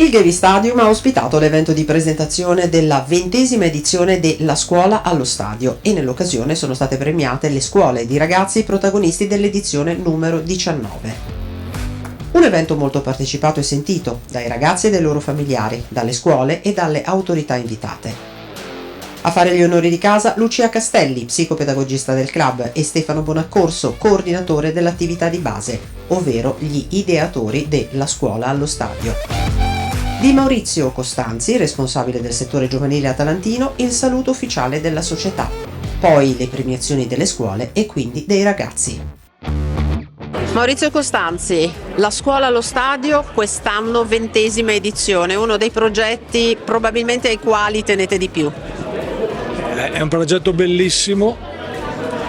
Il Gevi Stadium ha ospitato l'evento di presentazione della 20ª edizione della Scuola allo Stadio e nell'occasione sono state premiate le scuole di ragazzi protagonisti dell'edizione numero 19. Un evento molto partecipato e sentito dai ragazzi e dai loro familiari, dalle scuole e dalle autorità invitate. A fare gli onori di casa Lucia Castelli, psicopedagogista del club, e Stefano Bonaccorso, coordinatore dell'attività di base, ovvero gli ideatori della Scuola allo Stadio. Di Maurizio Costanzi, responsabile del settore giovanile atalantino, il saluto ufficiale della società, poi le premiazioni delle scuole e quindi dei ragazzi. Maurizio Costanzi, la Scuola allo Stadio, quest'anno 20ª edizione, uno dei progetti probabilmente ai quali tenete di più. È un progetto bellissimo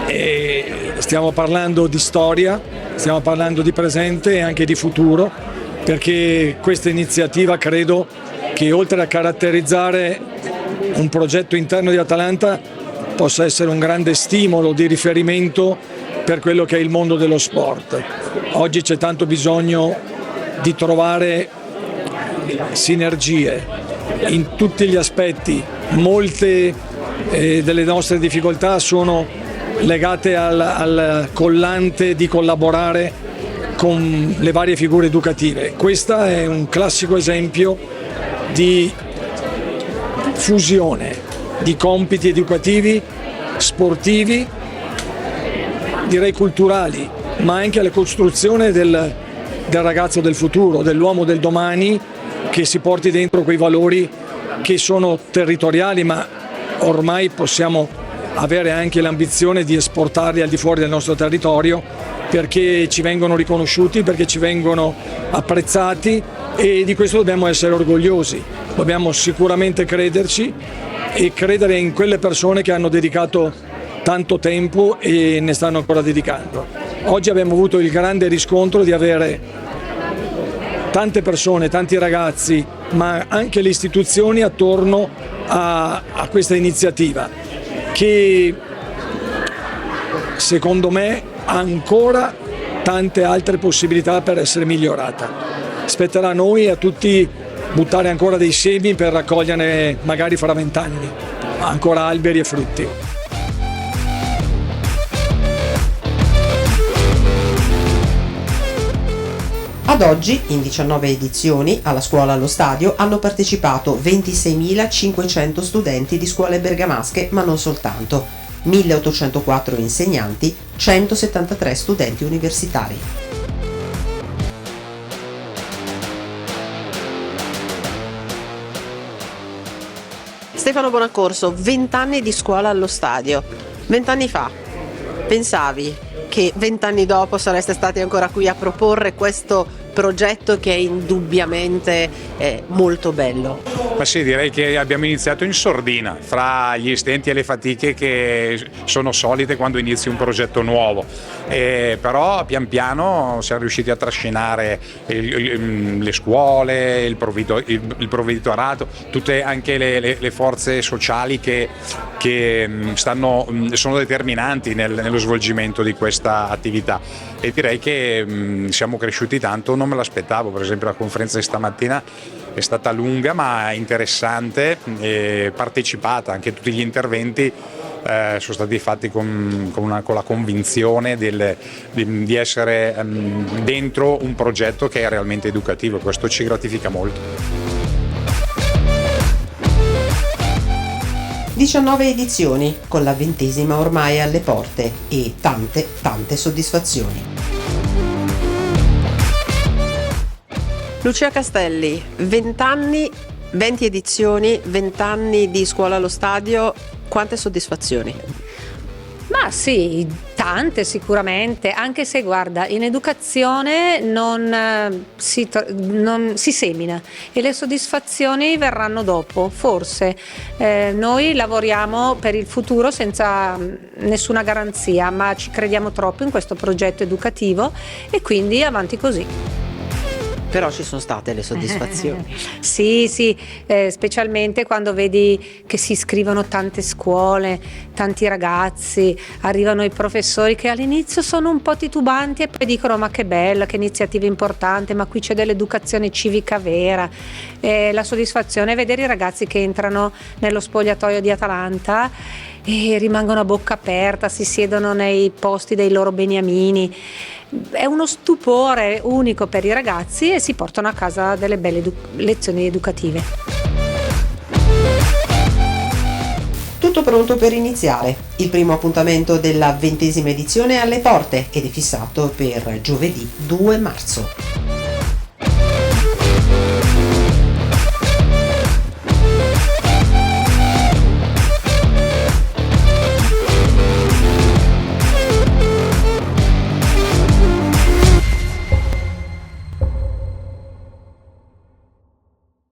e stiamo parlando di storia, stiamo parlando di presente e anche di futuro, perché questa iniziativa credo che oltre a caratterizzare un progetto interno di Atalanta possa essere un grande stimolo di riferimento per quello che è il mondo dello sport. Oggi c'è tanto bisogno di trovare sinergie in tutti gli aspetti. Molte delle nostre difficoltà sono legate al collante di collaborare con le varie figure educative. Questo è un classico esempio di fusione di compiti educativi, sportivi, direi culturali, ma anche alla costruzione del ragazzo del futuro, dell'uomo del domani, che si porti dentro quei valori che sono territoriali, ma ormai possiamo avere anche l'ambizione di esportarli al di fuori del nostro territorio, perché ci vengono riconosciuti, perché ci vengono apprezzati e di questo dobbiamo essere orgogliosi. Dobbiamo sicuramente crederci e credere in quelle persone che hanno dedicato tanto tempo e ne stanno ancora dedicando. Oggi abbiamo avuto il grande riscontro di avere tante persone, tanti ragazzi, ma anche le istituzioni attorno a questa iniziativa, che secondo me ha ancora tante altre possibilità per essere migliorata. Spetterà a noi e a tutti buttare ancora dei semi per raccoglierne magari fra 20 anni ancora alberi e frutti. Ad oggi, in 19 edizioni, alla Scuola allo Stadio hanno partecipato 26.500 studenti di scuole bergamasche, ma non soltanto, 1.804 insegnanti, 173 studenti universitari. Stefano Bonaccorso, 20 anni di Scuola allo Stadio. 20 anni fa, pensavi che 20 anni dopo sareste stati ancora qui a proporre questo progetto che è indubbiamente molto bello? Ma sì, direi che abbiamo iniziato in sordina, fra gli stenti e le fatiche che sono solite quando inizi un progetto nuovo, però pian piano siamo riusciti a trascinare le scuole, il provveditorato, tutte anche le forze sociali che sono determinanti nello svolgimento di questa attività, e direi che siamo cresciuti tanto, non me l'aspettavo. Per esempio la conferenza di stamattina è stata lunga ma interessante e partecipata, anche tutti gli interventi sono stati fatti con la convinzione di essere dentro un progetto che è realmente educativo, e questo ci gratifica molto. 19 edizioni, con la 20ª ormai alle porte e tante soddisfazioni. Lucia Castelli, 20 anni, 20 edizioni, 20 anni di Scuola allo Stadio, quante soddisfazioni? Ma sì, tante sicuramente, anche se guarda, in educazione non si semina e le soddisfazioni verranno dopo, forse. Noi lavoriamo per il futuro senza nessuna garanzia, ma ci crediamo troppo in questo progetto educativo e quindi avanti così. Però ci sono state le soddisfazioni. Sì, specialmente quando vedi che si iscrivono tante scuole, tanti ragazzi, arrivano i professori che all'inizio sono un po' titubanti e poi dicono ma che bella, che iniziativa importante, ma qui c'è dell'educazione civica vera. La soddisfazione è vedere i ragazzi che entrano nello spogliatoio di Atalanta e rimangono a bocca aperta, si siedono nei posti dei loro beniamini. È uno stupore unico per i ragazzi e si portano a casa delle belle lezioni educative. Tutto pronto per iniziare. Il primo appuntamento della 20ª edizione è alle porte ed è fissato per giovedì 2 marzo.